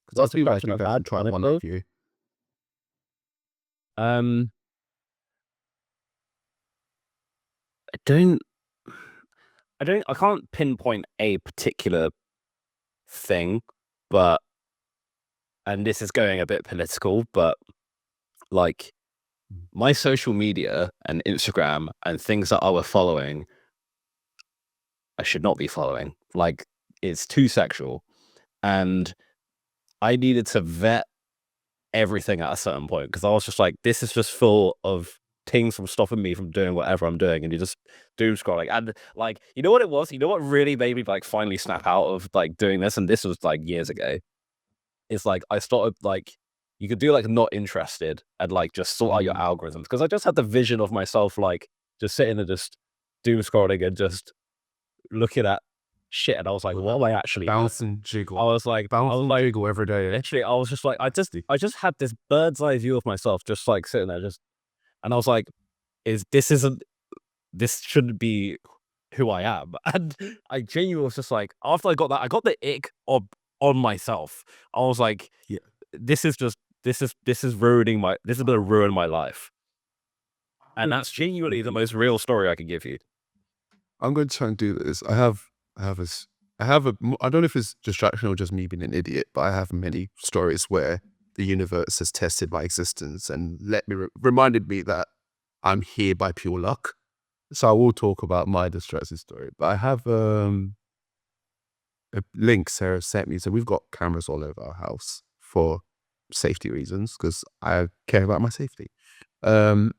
Because What's I the feel like question you I've guys can had try on it one though? of you. Um, I don't, I can't pinpoint a particular thing, but, and this is going a bit political, but like my social media and Instagram and things that I were following, I should not be following. Like, it's too sexual. And I needed to vet everything at a certain point because I was just like, this is just full of things from stopping me from doing whatever I'm doing, and you're just doom scrolling. And like, you know what it was? You know what really made me like finally snap out of like doing this? And this was like years ago. It's like I started like you could do like not interested and like just sort out your algorithms because I just had the vision of myself like just sitting and just doom scrolling and just looking at shit, and I was like, what am I actually Bounce and jiggle. I was like, Jiggle every day. literally, I was just like, I just had this bird's eye view of myself, just like sitting there, just, and I was like, this shouldn't be who I am. And I genuinely was just like, after I got that, I got the ick on myself. I was like, Yeah. this is ruining this is gonna ruin my life. And that's genuinely the most real story I can give you. I'm going to try and do this. I have I don't know if it's distraction or just me being an idiot, but I have many stories where the universe has tested my existence and reminded me that I'm here by pure luck. So I will talk about my distressing story, but I have a link Sarah sent me. So we've got cameras all over our house for safety reasons because I care about my safety. And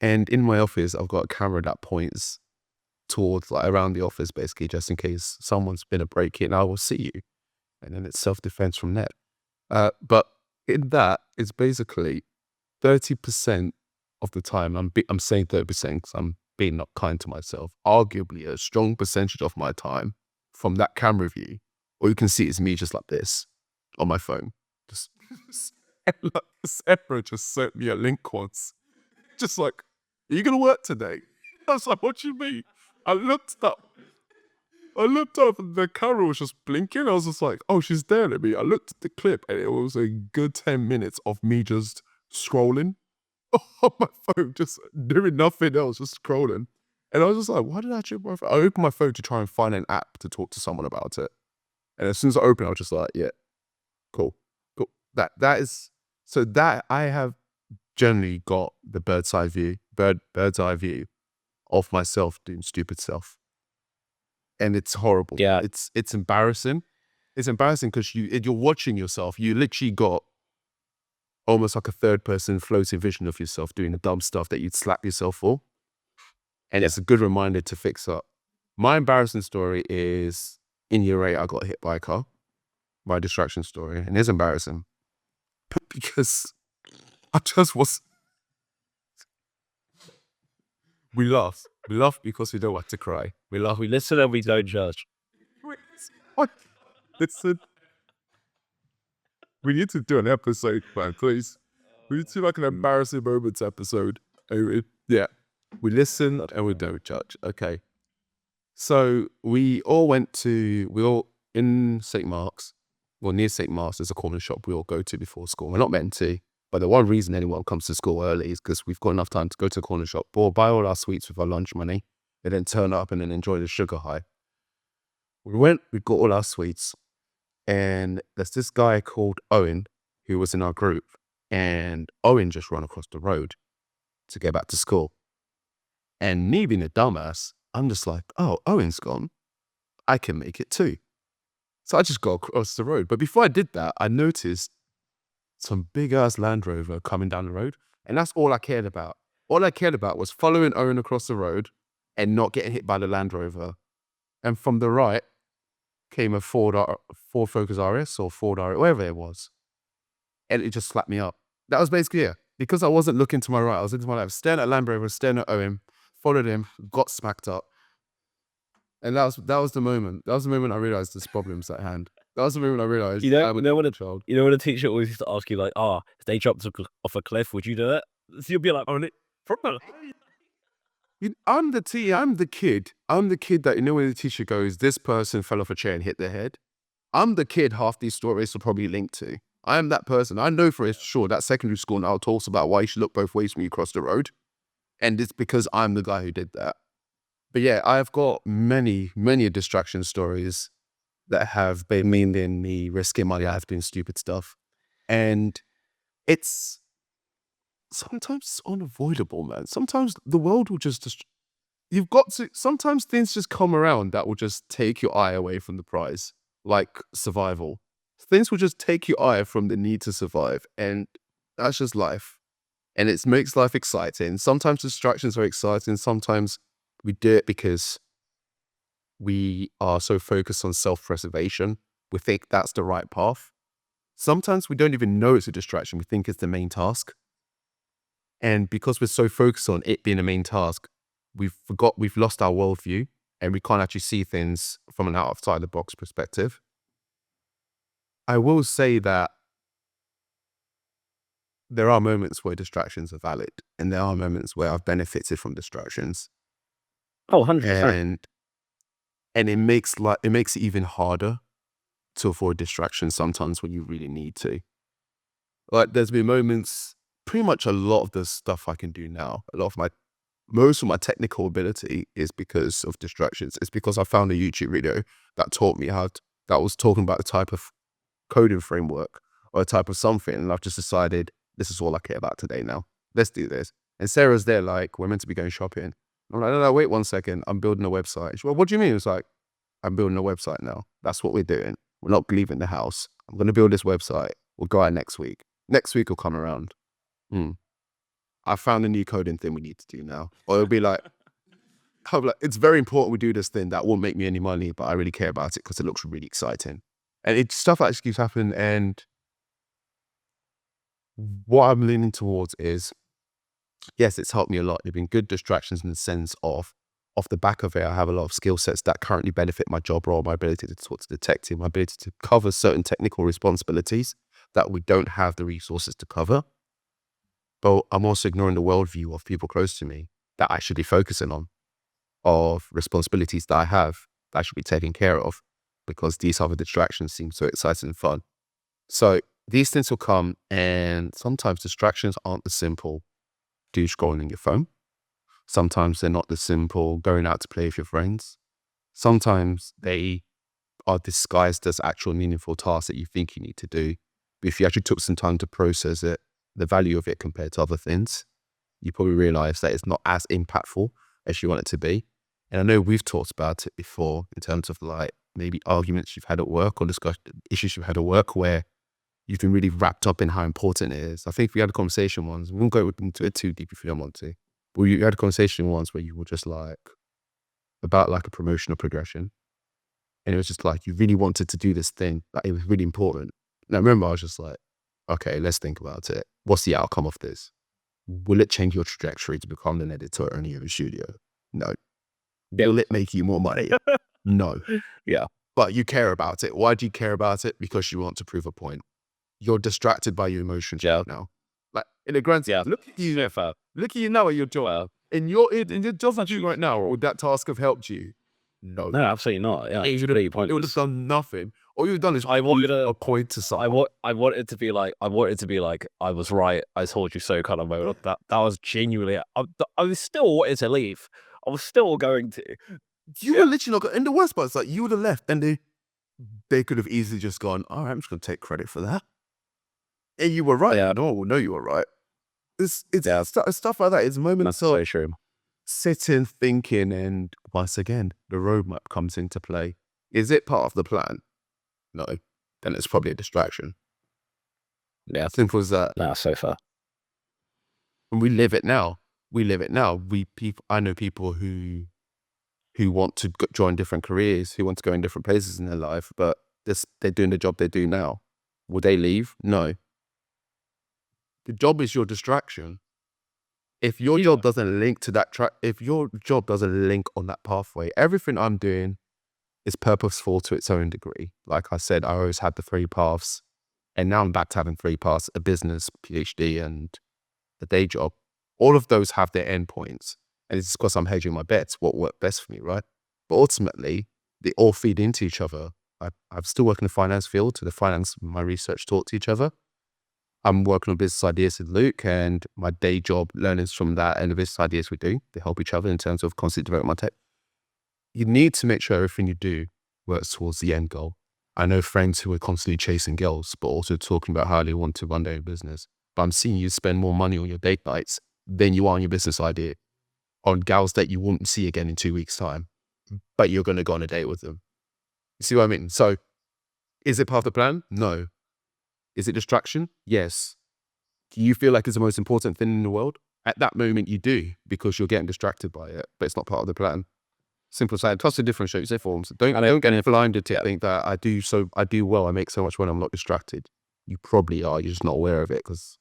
in my office, I've got a camera that points towards like around the office, basically, just in case someone's been a break-in, I will see you. And then it's self-defense from that. But in that, it's basically 30% of the time, I'm saying 30% because I'm being not kind to myself, arguably a strong percentage of my time from that camera view, all you can see is me just like this on my phone. Just Sarah just sent me a link once. Just like, are you going to work today? I was like, what do you mean? I looked up and the camera was just blinking. I was just like, oh, she's staring at me. I looked at the clip and it was a good 10 minutes of me just scrolling on my phone, just doing nothing else, just scrolling. And I was just like, why did I check my phone? I opened my phone to try and find an app to talk to someone about it. And as soon as I opened it, I was just like, yeah, cool. So that I have generally got the bird's eye view of myself doing stupid stuff. And it's horrible. Yeah. It's embarrassing. It's embarrassing because you're watching yourself. You literally got almost like a third person floating vision of yourself doing the dumb stuff that you'd slap yourself for. And it's a good reminder to fix up. My embarrassing story is in year 8, I got hit by a car. My distraction story. And it's embarrassing. Because I just was... We laugh. We laugh because we don't want to cry. We laugh. We listen and we don't judge. Listen. We need to do an episode, man, please. We need to do like an embarrassing moments episode. Yeah. We listen and we don't judge. Okay. So we all in St. Mark's, well, near St. Mark's, there's a corner shop we all go to before school. We're not meant to, but the one reason anyone comes to school early is because we've got enough time to go to the corner shop, buy all our sweets with our lunch money, and then turn up and then enjoy the sugar high. We got all our sweets, and there's this guy called Owen who was in our group, and Owen just ran across the road to get back to school. And me being a dumbass, I'm just like, oh, Owen's gone. I can make it too. So I just got across the road. But before I did that, I noticed some big ass Land Rover coming down the road. And that's all I cared about. All I cared about was following Owen across the road and not getting hit by the Land Rover. And from the right came a Ford Focus RS or Ford RS, whatever it was. And it just slapped me up. That was basically it. Because I wasn't looking to my right, I was looking to my left, staring at Land Rover, staring at Owen, followed him, got smacked up. And that was the moment. That was the moment I realized there's problems at hand. That was the moment I realized I'm a child. You know when a teacher always used to ask you like, if they jumped off a cliff, would you do it? So you'll be like, I'm the kid that, you know, when the teacher goes, this person fell off a chair and hit their head. I'm the kid half these stories will probably link to. I am that person. I know for sure that secondary school now talks about why you should look both ways when you cross the road. And it's because I'm the guy who did that. But yeah, I've got many, many distraction stories that have been meaning me risking my life doing stupid stuff. And it's sometimes unavoidable, man. Sometimes the world will just you've got to, sometimes things just come around that will just take your eye away from the prize, like survival. Things will just take your eye from the need to survive. And that's just life. And it makes life exciting. Sometimes distractions are exciting. Sometimes we do it because we are so focused on self-preservation. We think that's the right path. Sometimes we don't even know it's a distraction. We think it's the main task. And because we're so focused on it being a main task, we've lost our worldview and we can't actually see things from an outside the box perspective. I will say that there are moments where distractions are valid and there are moments where I've benefited from distractions. Oh, 100%. And it makes it even harder to avoid distractions sometimes when you really need to. Like there's been moments, pretty much a lot of the stuff I can do now, most of my technical ability is because of distractions. It's because I found a YouTube video that taught me that was talking about the type of coding framework or a type of something. And I've just decided this is all I care about today now. Let's do this. And Sarah's there like, we're meant to be going shopping. I'm like, no, wait 1 second. I'm building a website. She's like, what do you mean? It's like, I'm building a website now. That's what we're doing. We're not leaving the house. I'm going to build this website. We'll go out next week. Next week will come around. I found a new coding thing we need to do now. Or it'll be like, it's very important we do this thing that won't make me any money, but I really care about it because it looks really exciting. And stuff that just keeps happening. And what I'm leaning towards is, yes, it's helped me a lot. They've been good distractions in the sense of, off the back of it, I have a lot of skill sets that currently benefit my job role, my ability to talk to detectives, my ability to cover certain technical responsibilities that we don't have the resources to cover. But I'm also ignoring the worldview of people close to me that I should be focusing on, of responsibilities that I have that I should be taking care of, because these other distractions seem so exciting and fun. So these things will come, and sometimes distractions aren't the simple doom scrolling your phone. Sometimes they're not the simple going out to play with your friends. Sometimes they are disguised as actual meaningful tasks that you think you need to do. But if you actually took some time to process it, the value of it compared to other things, you probably realize that it's not as impactful as you want it to be. And I know we've talked about it before in terms of like maybe arguments you've had at work or issues you've had at work where you've been really wrapped up in how important it is. I think we had a conversation once, we won't go into it too deep if you don't want to, but you had a conversation once where you were just like, about like a promotional progression. And it was just like, you really wanted to do this thing, like it was really important. And I remember I was just like, okay, let's think about it. What's the outcome of this? Will it change your trajectory to become an editor in your studio? No. Will it make you more money? No. Yeah. But you care about it. Why do you care about it? Because you want to prove a point. You're distracted by your emotions now. Like in a grand scheme, look at you now at your job. In your job that you're doing right now, would that task have helped you? No. No, absolutely not. Yeah, It would have done nothing. All you've done is I wanted a point to someone. I want it to be like, I was right, I told you so kind of moment. That was genuinely, I was still wanting to leave. I was still going to. You were literally not. And the worst part is like you would have left, and they could have easily just gone, all right, I'm just going to take credit for that. And you were right. Yeah. No one will know you were right. It's stuff like that. It's moments That's so of true. sitting, thinking, and once again, the roadmap comes into play. Is it part of the plan? No. Then it's probably a distraction. Yeah. Simple as that. Nah, so far. And we live it now. I know people who want to join different careers, who want to go in different places in their life, but they're doing the job they do now. Will they leave? No. The job is your distraction. If your job doesn't link to that track, if your job doesn't link on that pathway, everything I'm doing is purposeful to its own degree. Like I said, I always had the 3 paths, and now I'm back to having 3 paths: a business, PhD, and a day job. All of those have their endpoints. And it's because I'm hedging my bets, what worked best for me, right? But ultimately, they all feed into each other. I'm still working in the finance field. So the finance, my research talk to each other. I'm working on business ideas with Luke, and my day job learnings from that and the business ideas we do. They help each other in terms of constantly developing my tech. You need to make sure everything you do works towards the end goal. I know friends who are constantly chasing girls, but also talking about how they want to run their own business. But I'm seeing you spend more money on your date nights than you are on your business idea, on gals that you won't see again in 2 weeks' time, but you're going to go on a date with them. You see what I mean? So is it part of the plan? No. Is it distraction? Yes. Do you feel like it's the most important thing in the world? At that moment, you do, because you're getting distracted by it, but it's not part of the plan. Simple as that. Toss the different shapes, forms. Don't get blinded to think that I do well, I make so much when I'm not distracted. You probably are. You're just not aware of it because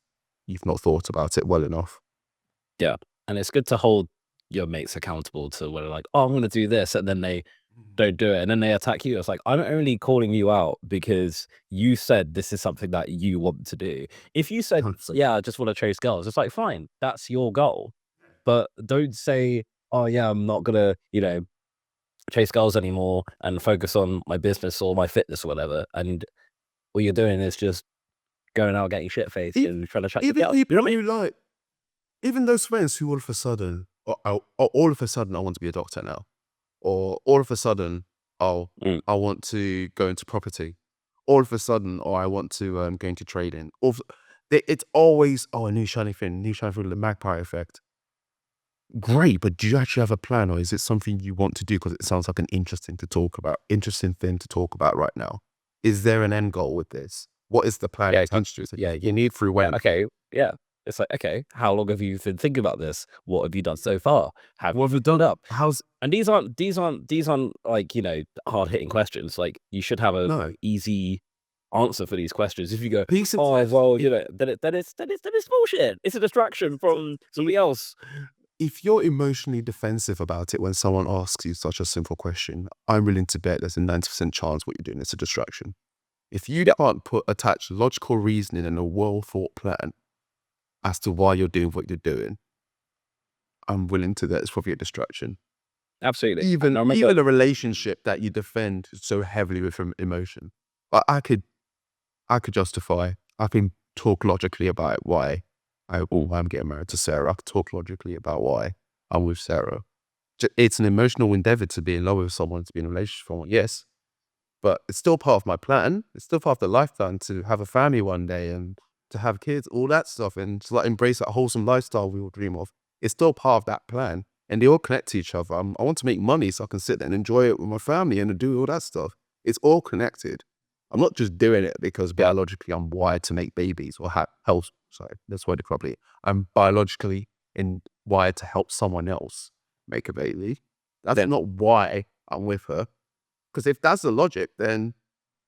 you've not thought about it well enough. Yeah. And it's good to hold your mates accountable to where like, oh, I'm going to do this. And then they don't do it. And then they attack you. It's like, I'm only calling you out because you said this is something that you want to do. If you said, 100%. yeah, I just want to chase girls, it's like, fine, that's your goal. But don't say, oh, yeah, I'm not going to, chase girls anymore and focus on my business or my fitness or whatever. And what you're doing is just going out getting shit faced and trying to chat to girls. You know what I mean? Like, even those friends who all of a sudden, all of a sudden, I want to be a doctor now, or all of a sudden, I want to go into property, all of a sudden, or I want to go into trading. It's always, a new shiny thing, the magpie effect. Great, but do you actually have a plan, or is it something you want to do because it sounds like an interesting thing to talk about right now? Is there an end goal with this? What is the plan? Yeah, you need through when. Okay, yeah. It's like, okay, how long have you been thinking about this? What have you done so far? What have you done up? And these aren't like, hard hitting questions. Like, you should have a easy answer for these questions. If you go, oh, well, then it's bullshit. It's a distraction from somebody else. If you're emotionally defensive about it when someone asks you such a simple question, I'm willing to bet there's a 90% chance what you're doing is a distraction. If you can't attach logical reasoning and a well-thought plan as to why you're doing what you're doing, I'm willing to bet it's probably a distraction. Absolutely. Even a relationship that you defend so heavily with emotion. I could justify, I can talk logically about why I'm getting married to Sarah. I could talk logically about why I'm with Sarah. It's an emotional endeavor to be in love with someone, to be in a relationship with someone, yes. But it's still part of my plan. It's still part of the lifetime to have a family one day and to have kids, all that stuff, and to embrace that wholesome lifestyle we all dream of. It's still part of that plan. And they all connect to each other. I want to make money so I can sit there and enjoy it with my family and do all that stuff. It's all connected. I'm not just doing it because biologically I'm wired to make babies or help. Sorry, that's why probably I'm biologically wired to help someone else make a baby. That's not why I'm with her. Because if that's the logic, then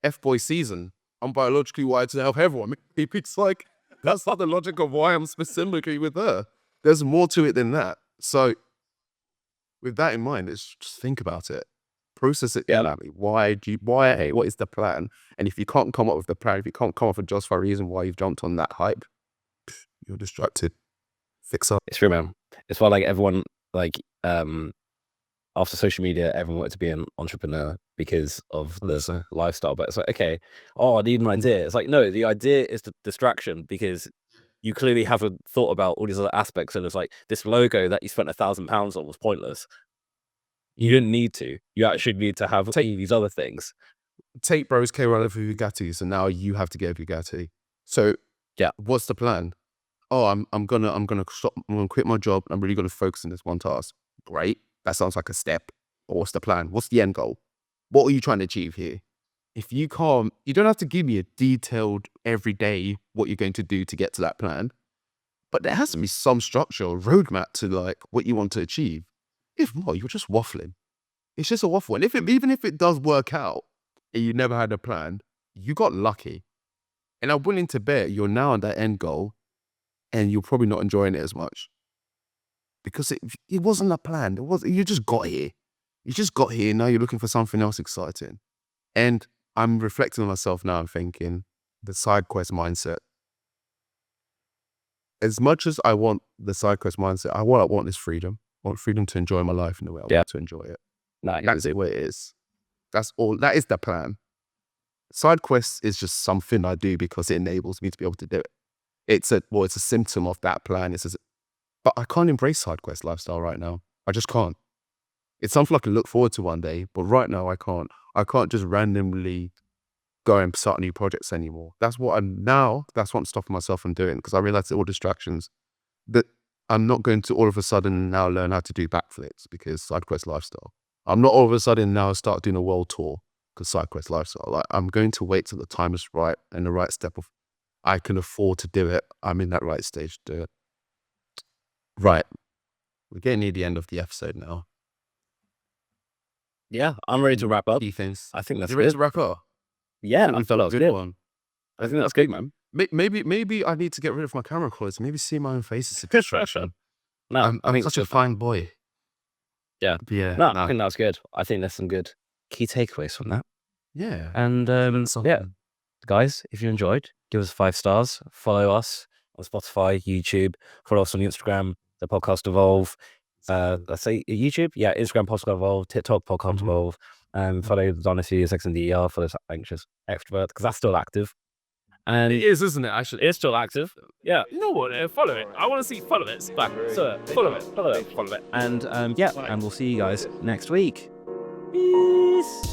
F-boy season, I'm biologically wired to help everyone make babies. It's like, that's not the logic of why I'm specifically with her. There's more to it than that. So with that in mind, just think about it. Process it inwardly. Why? What is the plan? And if you can't come up with the plan, if you can't come up with a justified reason why you've jumped on that hype, you're distracted. Fix up. It's true, man. It's why everyone after social media, everyone wanted to be an entrepreneur because of the lifestyle. But it's like, okay, I need an idea. It's like, no, the idea is the distraction because you clearly haven't thought about all these other aspects. And it's like, this logo that you spent £1,000 on was pointless. You didn't need to. You actually need to have these other things. Tate Bros came around with a Bugatti, so now you have to get a Bugatti. So yeah, what's the plan? I'm gonna stop. I'm gonna quit my job. I'm really gonna focus on this one task. Great, that sounds like a step. But what's the plan? What's the end goal? What are you trying to achieve here? If you can't, you don't have to give me a detailed every day what you're going to do to get to that plan. But there has to be some structure or roadmap to what you want to achieve. If not, you're just waffling. It's just a waffle. And even if it does work out and you never had a plan, you got lucky. And I'm willing to bet you're now on that end goal and you're probably not enjoying it as much. Because it wasn't a plan. You just got here. You just got here. Now you're looking for something else exciting. And I'm reflecting on myself now and thinking the side quest mindset. As much as I want the side quest mindset, what I want is freedom. I want freedom to enjoy my life in the way I want to enjoy it. Nice. That's it, what it is. That's all. That is the plan. Side quests is just something I do because it enables me to be able to do it. It's a symptom of that plan. But I can't embrace side quest lifestyle right now. I just can't. It's something I can look forward to one day, but right now I can't. I can't just randomly go and start new projects anymore. That's what I'm stopping myself from doing, because I realize it's all distractions. That I'm not going to all of a sudden now learn how to do backflips because side quest lifestyle. I'm not all of a sudden now start doing a world tour because side quest lifestyle. Like, I'm going to wait till the time is right and the right step of I can afford to do it. I'm in that right stage to do it. Right. We're getting near the end of the episode now. Yeah, I'm ready to wrap up. Key things. I think that's You ready good. to wrap up? Yeah, think I we've felt got that a was good good. one. I think that's good, man. Maybe I need to get rid of my camera quality. Maybe see my own face is a distraction. No, I I'm think such it's a good, man. fine boy. Yeah. Yeah. No, I nah. think that was good. I think there's some good key takeaways from that. Yeah. And yeah, guys, if you enjoyed, give us 5 stars. Follow us on Spotify, YouTube. Follow us on Instagram, the podcast Evolve. Let's say YouTube, yeah, Instagram podcast Evolve, TikTok podcast Mhm. Evolve. Follow Dynasty, Sex and DER for this anxious extrovert, because that's still active. And It is, isn't it? Actually, it's still active. Yeah, you know what? Follow it. I want to see followers back. So follow it. And yeah, and we'll see you guys next week. Peace.